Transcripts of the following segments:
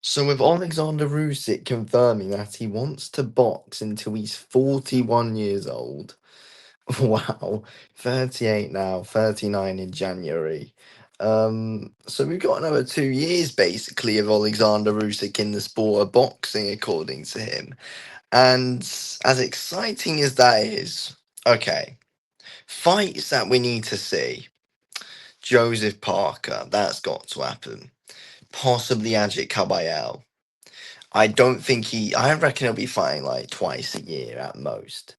So with Oleksandr Usyk confirming that he wants to box until he's 41 years old. Wow, 38 now, 39 in January. So we've got another 2 years basically of Alexander Usyk in the sport of boxing, according to him. And as exciting as that is, okay, fights that we need to see. Joseph Parker, that's got to happen. Possibly Ajit Kabayel. I reckon he'll be fighting like twice a year at most.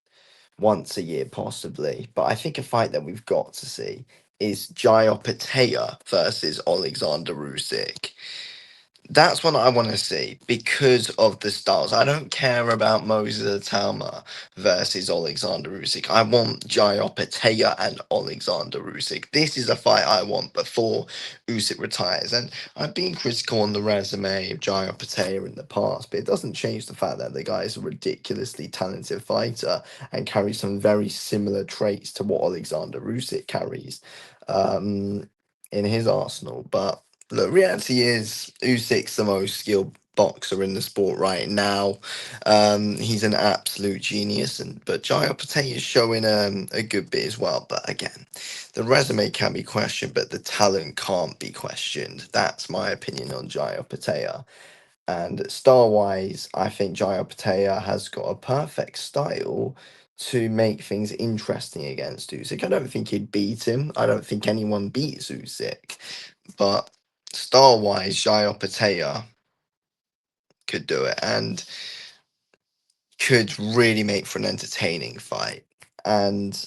Once a year possibly. But I think a fight that we've got to see is Jai Opetaia versus Oleksandr Usyk. That's what I want to see because of the styles. I don't care about Moses Atama versus Oleksandr Usyk. I want Jai Opetaia and Oleksandr Usyk. This is a fight I want before Usyk retires. And I've been critical on the resume of Jai Opetaia in the past, but it doesn't change the fact that the guy is a ridiculously talented fighter and carries some very similar traits to what Oleksandr Usyk carries in his arsenal. But look, reality is Usyk's the most skilled boxer in the sport right now. He's an absolute genius, and but Jai Opetaia is showing a good bit as well. But again, the resume can be questioned, but the talent can't be questioned. That's my opinion on Jai Opetaia. And star wise, I think Jai Opetaia has got a perfect style to make things interesting against Usyk. I don't think he'd beat him. I don't think anyone beats Usyk. But star wise, Jai Opetaia could do it and could really make for an entertaining fight. And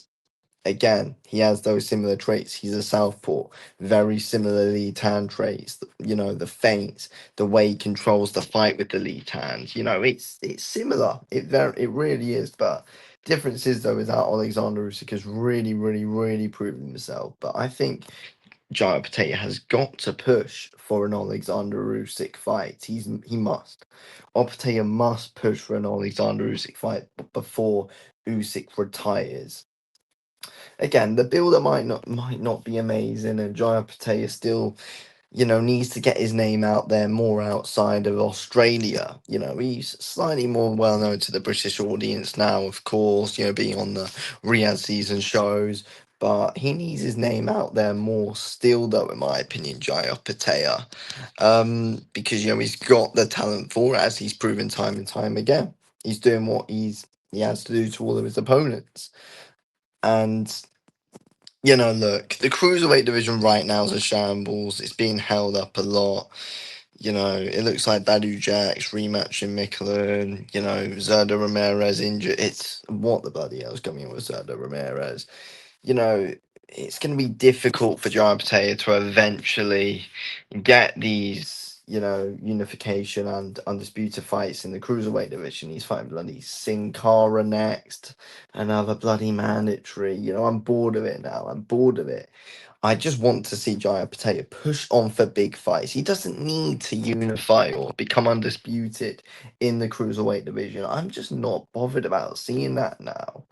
again, he has those similar traits. He's a southpaw, very similar lead hand traits. You know, the feints, the way he controls the fight with the lead hand. You know, it's similar. It really is. But difference is though is that Alexander Usyk has really proven himself. But I think Jai Potato has got to push for an Alexander Usyk fight. He must. Opetaia must push for an Alexander Usyk fight before Usyk retires. Again, the builder might not be amazing, and Jai Potato still, needs to get his name out there more outside of Australia. He's slightly more well known to the British audience now, of course, being on the Riyadh season shows. But he needs his name out there more still, though, in my opinion, Jai Opetaia. Because, he's got the talent for it, as he's proven time and time again. He's doing what he has to do to all of his opponents. And look, the cruiserweight division right now is a shambles. It's being held up a lot. It looks like Badu Jack's rematching Michelin. Zerda Ramirez injured. It's what the bloody hell's going on with Zerda Ramirez? you know, it's going to be difficult for Jai Potato to eventually get these, unification and undisputed fights in the cruiserweight division. He's fighting bloody Sin Cara next, another bloody mandatory. I'm bored of it now. I'm bored of it. I just want to see Jai Potato push on for big fights. He doesn't need to unify or become undisputed in the cruiserweight division. I'm just not bothered about seeing that now.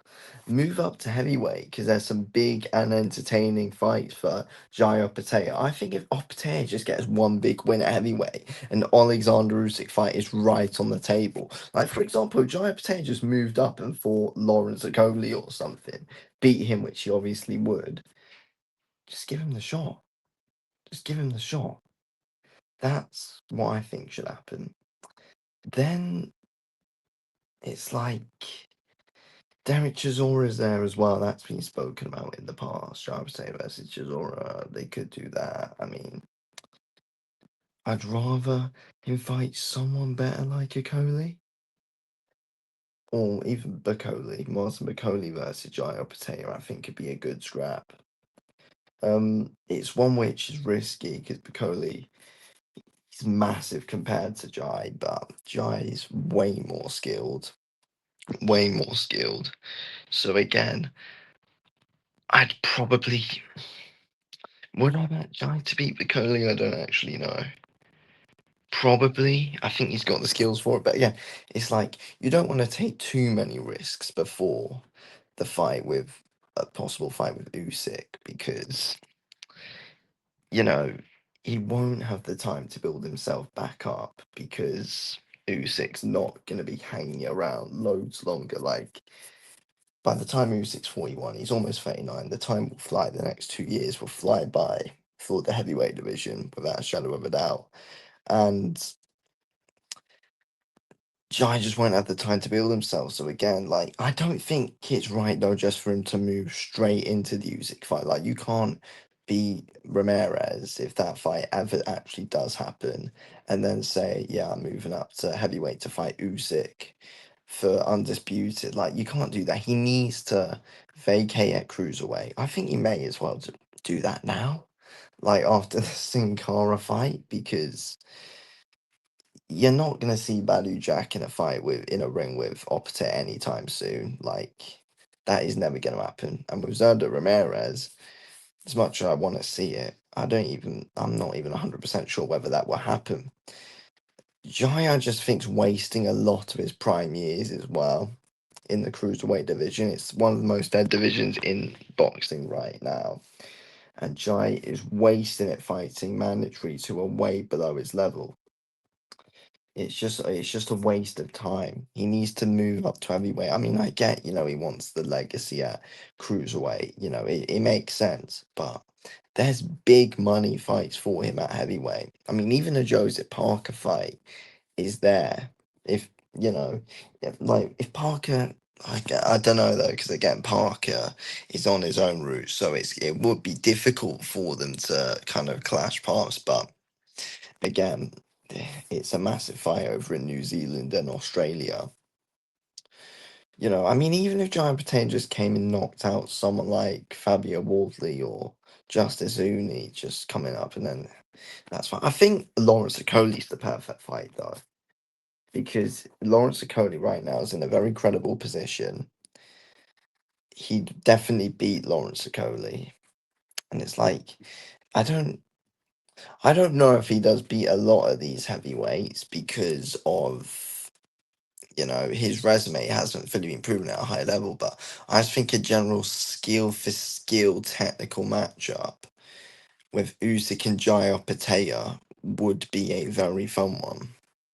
Move up to heavyweight because there's some big and entertaining fights for Jai Opetaia. I think if Opetaia just gets one big win at heavyweight and Alexander Usyk fight is right on the table, like for example, if Jai Opetaia just moved up and fought Lawrence Okoli or something, beat him, which he obviously would, just give him the shot. Just give him the shot. That's what I think should happen. Then it's like Derek Chisora is there as well. That's been spoken about in the past. I would say versus Chisora, they could do that. I mean, I'd rather invite someone better like Okoli. Or even Bacoli. Martin Bacoli versus Jai Potato, I think could be a good scrap. It's one which is risky because Bacoli is massive compared to Jai, but Jai is way more skilled. Way more skilled. So again, I'd probably would I bet Jai to beat Bacoli? I don't actually know. Probably. I think he's got the skills for it. But yeah, it's like you don't want to take too many risks before the fight with a possible fight with Usyk because, you know, he won't have the time to build himself back up because Usyk's not going to be hanging around loads longer. Like, by the time Usyk's 41, he's almost 39. The time will fly. The next 2 years will fly by for the heavyweight division without a shadow of a doubt. And Jai just won't have the time to build himself. So again, like, I don't think it's right though just for him to move straight into the Usyk fight. Like, you can't be Ramirez if that fight ever actually does happen, and then say, yeah, I'm moving up to heavyweight to fight Usyk for undisputed. Like, you can't do that. He needs to vacate at cruiserweight. I think he may as well do that now, like after the Sin Cara fight, because you're not gonna see Badu Jack in a fight with in a ring with Opetaia anytime soon. Like, that is never gonna happen. And with Zerda Ramirez, as much as I want to see it, I'm not even 100% sure whether that will happen. Jai, I just think's wasting a lot of his prime years as well in the cruiserweight division. It's one of the most dead divisions in boxing right now. And Jai is wasting it fighting mandatory who are way below his level. It's just a waste of time. He needs to move up to heavyweight. I mean, I get, he wants the legacy at cruiserweight. It makes sense, but there's big money fights for him at heavyweight. I mean, even a Joseph Parker fight is there. If if Parker, I don't know though, because again, Parker is on his own route, so it would be difficult for them to kind of clash paths. But again, it's a massive fight over in New Zealand and Australia. I mean, even if Giant Potato just came and knocked out someone like Fabio Wardley or Justice Uni just coming up, and then that's fine. I think Lawrence Okolie's the perfect fight though, because Lawrence Okolie right now is in a very credible position. He'd definitely beat Lawrence Okolie, and it's like I don't. I don't know if he does beat a lot of these heavyweights because of his resume hasn't fully been proven at a high level, but I just think a general skill for skill technical matchup with Usyk and Jai Opetaia would be a very fun one.